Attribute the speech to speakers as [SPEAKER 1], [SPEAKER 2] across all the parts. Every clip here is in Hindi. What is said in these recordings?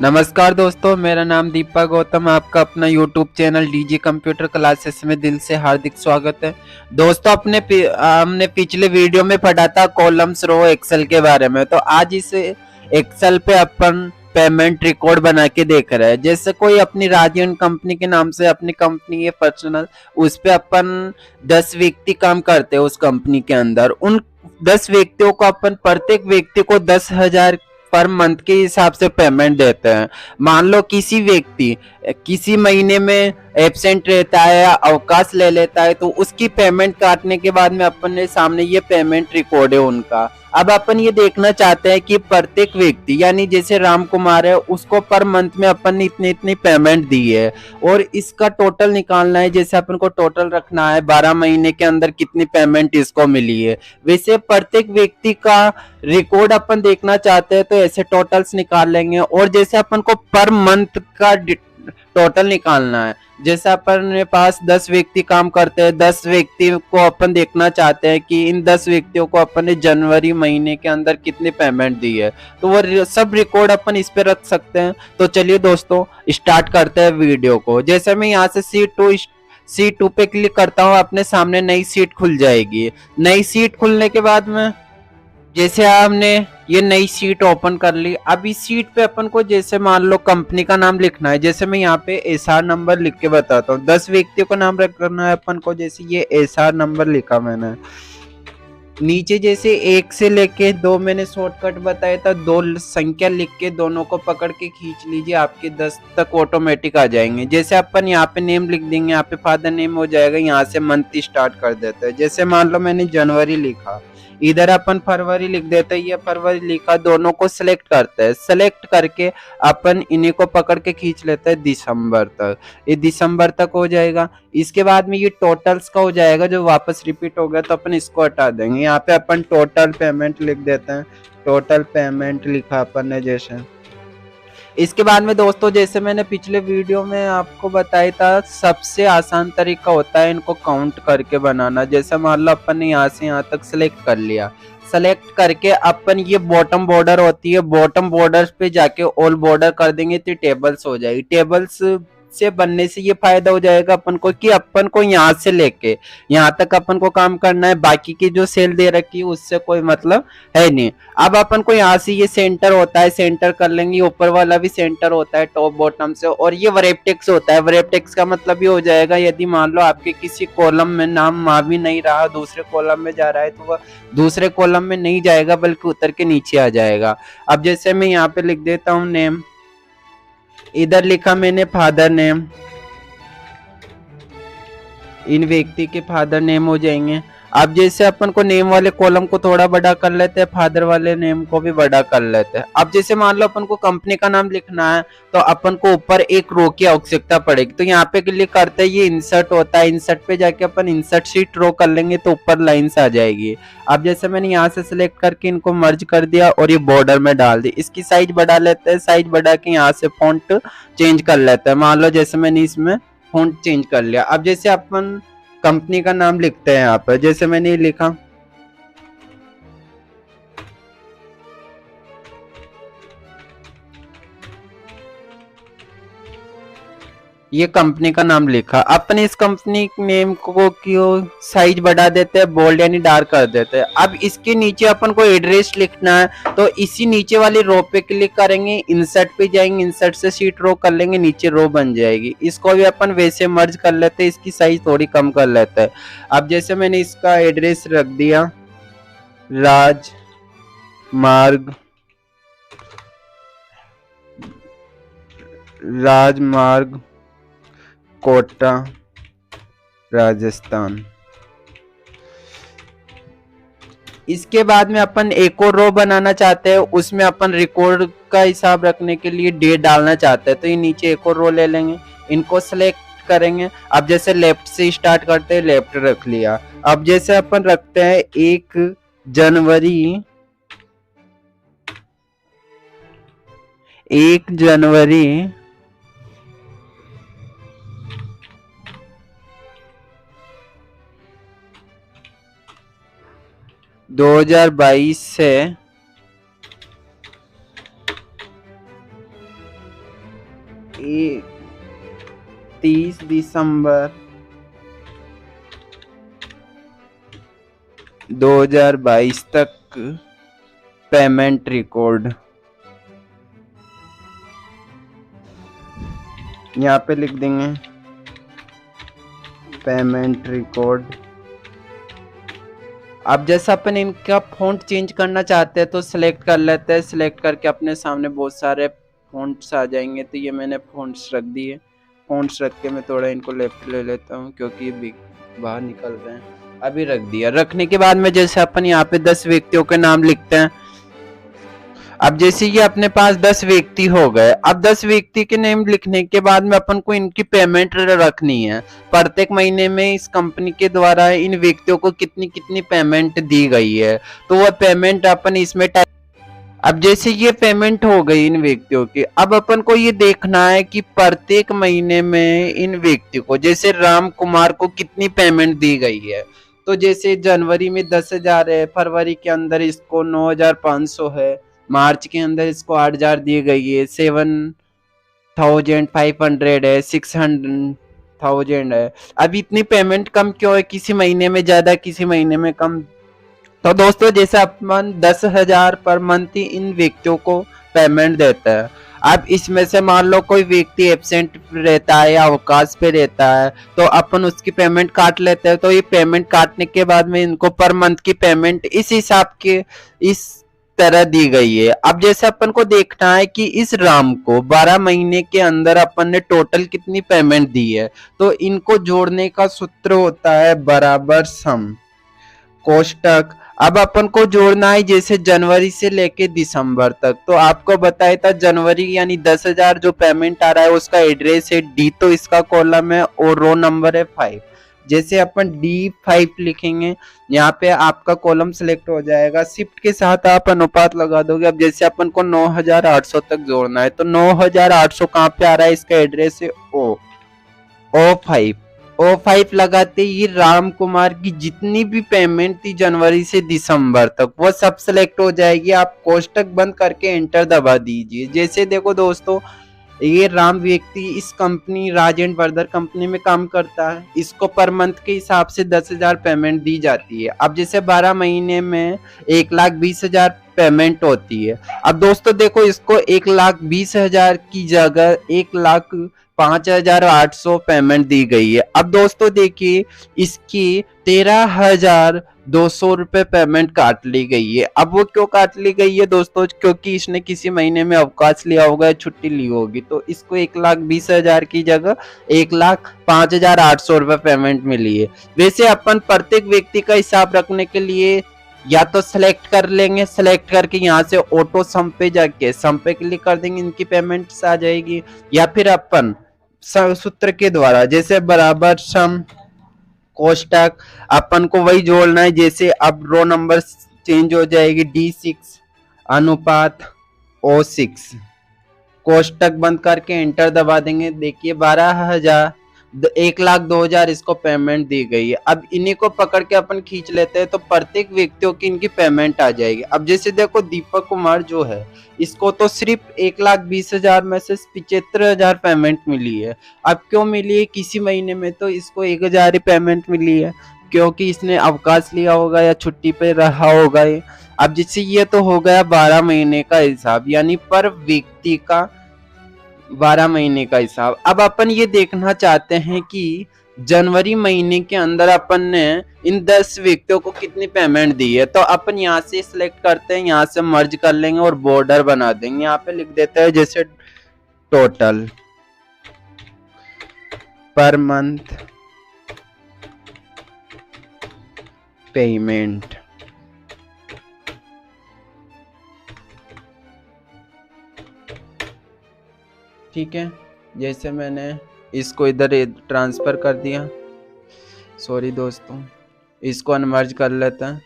[SPEAKER 1] नमस्कार दोस्तों, मेरा नाम दीपक गौतम, आपका अपना YouTube channel DG computer classes में दिल से हार्दिक स्वागत है। दोस्तों हमने पिछले वीडियो में पढ़ा था कॉलम्स रो एक्सेल के बारे में। तो आज इस एक्सेल पे अपन पेमेंट रिकॉर्ड बना के देख रहे हैं। जैसे कोई अपनी राजन कंपनी के नाम से अपनी कंपनी है पर्सनल, उस पे अपन 10 व्यक्ति काम करते हैं उस कंपनी के अंदर। उन 10 व्यक्तियों को अपन प्रत्येक व्यक्ति को 10,000 पर मंथ के हिसाब से पेमेंट देते हैं। मान लो किसी व्यक्ति किसी महीने में एब्सेंट रहता है या अवकाश ले लेता है, तो उसकी पेमेंट काटने के बाद में अपन ने सामने ये पेमेंट रिकॉर्ड है उनका। अब अपन ये देखना चाहते हैं कि प्रत्येक व्यक्ति यानी जैसे राम कुमार है, उसको पर मंथ में अपन ने इतनी इतनी पेमेंट दी है और इसका टोटल निकालना है। जैसे अपन को टोटल रखना है 12 महीने के अंदर कितनी पेमेंट इसको मिली है, वैसे प्रत्येक व्यक्ति का रिकॉर्ड अपन देखना चाहते हैं तो ऐसे टोटल्स निकाल लेंगे। और जैसे अपन को पर मंथ का टोटल निकालना है, जैसे अपने पास 10 व्यक्ति काम करते हैं, 10 व्यक्ति को अपन देखना चाहते हैं कि इन 10 व्यक्तियों को अपन ने जनवरी महीने के अंदर कितनी पेमेंट दी है, तो वो सब रिकॉर्ड अपन इस पे रख सकते हैं। तो चलिए दोस्तों स्टार्ट करते हैं वीडियो को। जैसे मैं यहाँ से C2 पे क्लिक करता हूँ, अपने सामने नई सीट खुल जाएगी। नई सीट खुलने के बाद में जैसे हमने ये नई सीट ओपन कर ली, अब इस सीट पे अपन को जैसे मान लो कंपनी का नाम लिखना है। जैसे मैं यहाँ पे SR नंबर लिख के बताता हूँ, 10 व्यक्तियों का नाम रखना है अपन को। जैसे ये SR नंबर लिखा मैंने, नीचे जैसे 1 से लेके 2 मैंने शॉर्टकट बताया था, 2 संख्या लिख के दोनों को पकड़ के खींच लीजिए, आपके 10 तक ऑटोमेटिक आ जाएंगे। जैसे अपन यहाँ पे नेम लिख देंगे, यहाँ पे फादर नेम हो जाएगा, यहाँ से मंथ स्टार्ट कर देते हैं। जैसे मान लो मैंने जनवरी लिखा, इधर अपन फरवरी लिख देते हैं, ये फरवरी लिखा, दोनों को सिलेक्ट करते हैं। सिलेक्ट करके अपन इन्हीं को पकड़ के खींच लेते हैं दिसंबर तक, ये दिसंबर तक हो जाएगा। इसके बाद में ये टोटल्स का हो जाएगा, जो वापस रिपीट हो गया तो अपन इसको हटा देंगे। यहाँ पे अपन टोटल पेमेंट लिख देते हैं, टोटल पेमेंट लिखा अपन ने। जैसे इसके बाद में दोस्तों जैसे मैंने पिछले वीडियो में आपको बताया था, सबसे आसान तरीका होता है इनको काउंट करके बनाना। जैसे मान लो अपन ने यहाँ से यहाँ तक सिलेक्ट कर लिया, सेलेक्ट करके अपन ये बॉटम बॉर्डर होती है, बॉटम बॉर्डर पे जाके ऑल बॉर्डर कर देंगे तो टेबल्स हो जाएगी। टेबल्स से बनने से ये फायदा हो जाएगा अपन को कि अपन को यहाँ से लेके यहाँ तक अपन को काम करना है, बाकी की जो सेल दे रखी है उससे कोई मतलब है नहीं। अब अपन को यहाँ से ये सेंटर होता है, सेंटर कर लेंगे, ऊपर वाला भी सेंटर होता है टॉप बॉटम से। और ये वरेपटेक्स होता है, वरेपटेक्स का मतलब ये हो जाएगा यदि मान लो आपके किसी कॉलम में नाम आ भी नहीं रहा, दूसरे कॉलम में जा रहा है, तो वह दूसरे कॉलम में नहीं जाएगा बल्कि उतर के नीचे आ जाएगा। अब जैसे मैं यहाँ पे लिख देता हूँ नेम, इधर लिखा मैंने फादर नेम, इन व्यक्ति के फादर नेम हो जाएंगे। अब जैसे अपन को नेम वाले कॉलम को थोड़ा बड़ा कर लेते हैं, फादर वाले नेम को भी बड़ा कर लेते हैं। अब जैसे मान लो अपन को कंपनी का नाम लिखना है तो अपन को ऊपर एक रो की आवश्यकता पड़ेगी, तो यहाँ पे क्लिक करते हैं, ये इंसर्ट होता है, इंसर्ट पे जाके अपन इंसर्ट शीट रो कर लेंगे तो ऊपर लाइंस आ जाएगी। अब जैसे मैंने यहाँ से सिलेक्ट करके इनको मर्ज कर दिया और ये बॉर्डर में डाल दी। इसकी साइज बढ़ा लेते हैं, साइज बढ़ा के यहाँ से फॉन्ट चेंज कर लेते हैं। मान लो जैसे मैंने इसमें फॉन्ट चेंज कर लिया। अब जैसे अपन कंपनी का नाम लिखते हैं यहाँ पर, जैसे मैंने लिखा, ये कंपनी का नाम लिखा। अपने इस कंपनी नेम को क्यों साइज बढ़ा देते हैं, बोल्ड यानी डार्क कर देते हैं। अब इसके नीचे अपन को एड्रेस लिखना है तो इसी नीचे वाली रो पे क्लिक करेंगे, इंसर्ट पे जाएंगे, इंसर्ट से शीट रो कर लेंगे, नीचे रो बन जाएगी। इसको भी अपन वैसे मर्ज कर लेते हैं, इसकी साइज थोड़ी कम कर लेते हैं। अब जैसे मैंने इसका एड्रेस रख दिया, राजमार्ग कोटा राजस्थान। इसके बाद में अपन एक और रो बनाना चाहते हैं, उसमें अपन रिकॉर्ड का हिसाब रखने के लिए डेट डालना चाहते हैं, तो ये नीचे एक और रो ले लेंगे, इनको सेलेक्ट करेंगे। अब जैसे लेफ्ट से स्टार्ट करते हैं, लेफ्ट रख लिया। अब जैसे अपन रखते हैं 1 जनवरी 1 जनवरी 2022 से 30 दिसंबर 2022 तक पेमेंट रिकॉर्ड। यहाँ पे लिख देंगे पेमेंट रिकॉर्ड। अब जैसा अपन इनका फॉन्ट चेंज करना चाहते हैं तो सिलेक्ट कर लेते हैं। सिलेक्ट करके अपने सामने बहुत सारे फॉन्ट्स आ जाएंगे। तो ये मैंने फॉन्ट्स रख दिए। फॉन्ट्स रख के मैं थोड़ा इनको लेफ्ट ले लेता हूँ क्योंकि ये बाहर निकल रहे हैं। अभी रख दिया। रखने के बाद में जैसे अपन यहाँ पे 10 व्यक्तियों के नाम लिखते हैं। अब जैसे ये अपने पास 10 व्यक्ति हो गए। अब 10 व्यक्ति के नेम लिखने के बाद में अपन को इनकी पेमेंट रखनी है। प्रत्येक महीने में इस कंपनी के द्वारा इन व्यक्तियों को कितनी कितनी पेमेंट दी गई है तो वह पेमेंट अपन इसमें अब जैसे ये पेमेंट हो गई इन व्यक्तियों की। अब अपन को ये देखना है कि प्रत्येक महीने में इन व्यक्ति को जैसे राम कुमार को कितनी पेमेंट दी गई है। तो जैसे जनवरी में 10,000 है, फरवरी के अंदर इसको 9,500 है, मार्च के अंदर इसको 8,000 दी गई है, 7,500 है, 600,000 है। अब इतनी पेमेंट कम क्यों है? किसी महीने में ज्यादा किसी महीने में कम। तो दोस्तों जैसे अपन 10,000 पर मंथ ही इन व्यक्तियों को पेमेंट देता है। अब इसमें से मान लो कोई व्यक्ति एब्सेंट रहता है या अवकाश पे रहता है तो अपन उसकी पेमेंट काट लेते हैं। तो ये पेमेंट काटने के बाद में इनको पर मंथ की पेमेंट इस हिसाब के इस तरह दी गई है। अब जैसे अपन को देखना है कि इस राम को 12 महीने के अंदर अपन ने टोटल कितनी पेमेंट दी है। तो इनको जोड़ने का सूत्र होता है बराबर सम कोष्टक। अब अपन को जोड़ना है जैसे जनवरी से लेके दिसंबर तक। तो आपको बताया था जनवरी यानी 10,000 जो पेमेंट आ रहा है उसका एड्रेस है डी, तो इसका कॉलम है और रो नंबर है 5। जैसे अपन D5 लिखेंगे यहाँ पे आपका कॉलम सिलेक्ट हो जाएगा। शिफ्ट के साथ आप अनुपात लगा दोगे। अब जैसे अपन को 9,800 तक जोड़ना है तो 9,800 कहाँ पे आ रहा है? इसका एड्रेस है O5। O5 लगाते ही राम कुमार की जितनी भी पेमेंट थी जनवरी से दिसंबर तक वो सब सिलेक्ट हो जाएगी। आप कोष्टक बंद करके एंटर दबा दीजिए। जैसे देखो दोस्तों ये राम व्यक्ति इस company Raj and brother company में काम करता है। इसको पर मंथ के हिसाब से 10,000 पेमेंट दी जाती है। अब जैसे 12 महीने में 1,20,000 पेमेंट होती है। अब दोस्तों देखो इसको 1,20,000 की जगह 1,05,800 पेमेंट दी गई है। अब दोस्तों देखिए इसकी 13,200 रुपए पेमेंट काट ली गई है। अब वो क्यों काट ली गई है दोस्तों? क्योंकि इसने किसी महीने में अवकाश लिया होगा, छुट्टी ली होगी, तो इसको 1,20,000 की जगह 1,05,800 रुपए पेमेंट मिली है। वैसे अपन प्रत्येक व्यक्ति का हिसाब रखने के लिए या तो सिलेक्ट कर लेंगे, सिलेक्ट करके यहाँ से ऑटो सम पे जाके सम पे क्लिक कर देंगे, इनकी पेमेंट्स आ जाएगी। या फिर अपन सूत्र के द्वारा जैसे बराबर सम कोष्टक अपन को वही जोड़ना है। जैसे अब रो नंबर चेंज हो जाएगी D6 अनुपात O6। कोष्टक बंद करके एंटर दबा देंगे। देखिए 1,02,000 इसको पेमेंट दी गई है। अब इन्हीं को पकड़ के अपन खींच लेते हैं तो प्रत्येक व्यक्तियों की इनकी पेमेंट आ जाएगी। अब जैसे देखो दीपक कुमार जो है इसको तो सिर्फ 1,20,000 में से 75,000 पेमेंट मिली है। अब क्यों मिली है? किसी महीने में तो इसको 1,000 ही पेमेंट मिली है क्योंकि इसने अवकाश लिया होगा या छुट्टी पे रहा होगा। अब जिससे ये तो हो गया 12 महीने का हिसाब यानी पर व्यक्ति का 12 महीने का हिसाब। अब अपन ये देखना चाहते हैं कि जनवरी महीने के अंदर अपन ने इन 10 व्यक्तियों को कितनी पेमेंट दी है। तो अपन यहाँ से सिलेक्ट करते हैं, यहाँ से मर्ज कर लेंगे और बॉर्डर बना देंगे। यहाँ पे लिख देते हैं जैसे टोटल पर मंथ पेमेंट। ठीक है, जैसे मैंने इसको इधर ट्रांसफर कर दिया। सॉरी दोस्तों, इसको अनमर्ज कर लेते हैं।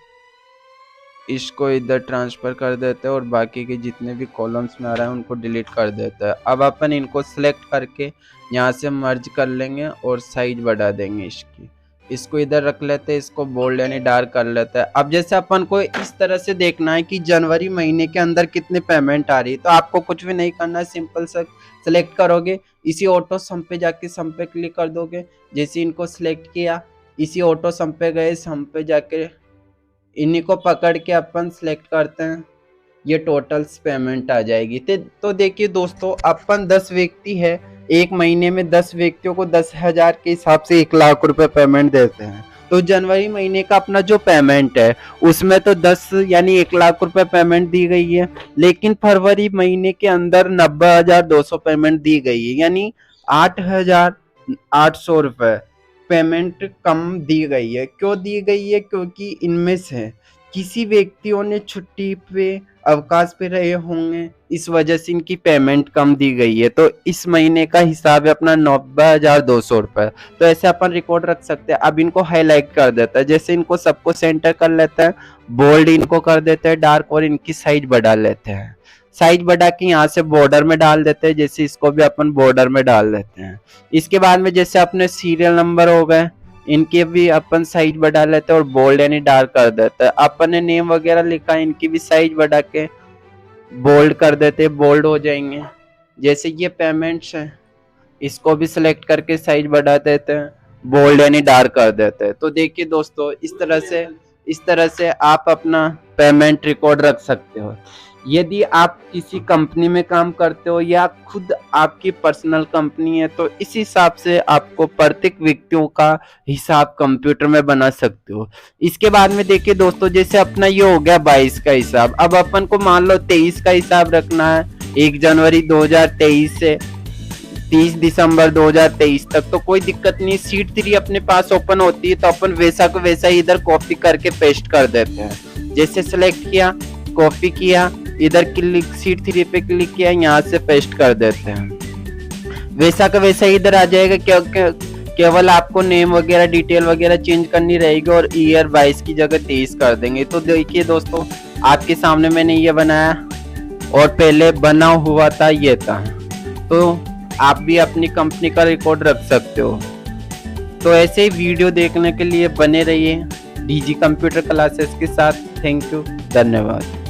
[SPEAKER 1] इसको इधर ट्रांसफ़र कर देते हैं और बाकी के जितने भी कॉलम्स में आ रहा है उनको डिलीट कर देते हैं। अब अपन इनको सेलेक्ट करके यहाँ से मर्ज कर लेंगे और साइज बढ़ा देंगे इसकी। इसको इधर रख लेते हैं, इसको बोल्ड यानी डार्क कर लेते हैं। अब जैसे अपन को इस तरह से देखना है कि जनवरी महीने के अंदर कितने पेमेंट आ रही है, तो आपको कुछ भी नहीं करना है, सिंपल सा सेलेक्ट करोगे, इसी ऑटो सम पे जाके सम पे क्लिक कर दोगे। जैसे इनको सेलेक्ट किया, इसी ऑटो सम पे गए, सम पे जाके इन्हीं को पकड़ के अपन सेलेक्ट करते हैं, ये टोटल्स पेमेंट आ जाएगी। तो देखिए दोस्तों, अपन 10 व्यक्ति है, एक महीने में 10 व्यक्तियों को 10,000 के हिसाब से 1 लाख रुपए पेमेंट देते हैं। तो जनवरी महीने का अपना जो पेमेंट है उसमें तो 10 यानी 1 लाख रुपए पेमेंट दी गई है, लेकिन फरवरी महीने के अंदर 90,200 पेमेंट दी गई है, यानी 8,800 रुपए पेमेंट कम दी गई है। क्यों दी गई है? क्योंकि इनमें से किसी व्यक्तियों ने छुट्टी पे अवकाश पे रहे होंगे, इस वजह से इनकी पेमेंट कम दी गई है। तो इस महीने का हिसाब है अपना 90,200 रुपए। तो ऐसे अपन रिकॉर्ड रख सकते हैं। अब इनको हाईलाइट कर देता है, जैसे इनको सबको सेंटर कर लेते हैं, बोल्ड इनको कर देते हैं डार्क, और इनकी साइज बढ़ा लेते हैं। साइज बढ़ा के यहाँ से बॉर्डर में डाल देते हैं, जैसे इसको भी अपन बॉर्डर में डाल देते हैं। इसके बाद में जैसे अपने सीरियल नंबर हो गए, इनके भी अपन साइज बढ़ा लेते हैं और बोल्ड यानी डार्क कर देते हैं। अपन ने नेम वगैरह लिखा, इनकी भी साइज बढ़ा के बोल्ड कर देते हैं, बोल्ड हो जाएंगे। जैसे ये पेमेंट्स हैं, इसको भी सिलेक्ट करके साइज बढ़ा देते हैं, बोल्ड यानी डार्क कर देते हैं। तो देखिए दोस्तों, इस तरह से आप अपना पेमेंट रिकॉर्ड रख सकते हो। यदि आप किसी कंपनी में काम करते हो या खुद आपकी पर्सनल कंपनी है, तो इस हिसाब से आपको प्रत्येक व्यक्तियों का हिसाब कंप्यूटर में बना सकते हो। इसके बाद में देखिए दोस्तों, जैसे अपना ये हो गया 22 का हिसाब। अब अपन को मान लो 23 का हिसाब रखना है, 1 जनवरी 2023 से 30 दिसंबर 2023 तक, तो कोई दिक्कत नहीं। शीट 3 अपने पास ओपन होती है, तो अपन वैसा को वैसा ही इधर कॉपी करके पेस्ट कर देते हैं। जैसे सेलेक्ट किया, कॉपी किया, इधर क्लिक शीट 3 पे क्लिक किया, यहाँ से पेस्ट कर देते हैं। वैसा का वैसा ही इधर आ जाएगा। केवल आपको नेम वगैरह डिटेल वगैरह चेंज करनी रहेगी और ईयर 22 की जगह 23 कर देंगे। तो देखिए दोस्तों, आपके सामने मैंने ये बनाया और पहले बना हुआ था ये था। तो आप भी अपनी कंपनी का रिकॉर्ड रख सकते हो। तो ऐसे ही वीडियो देखने के लिए बने रहिए डीजी कंप्यूटर क्लासेस के साथ। थैंक यू, धन्यवाद।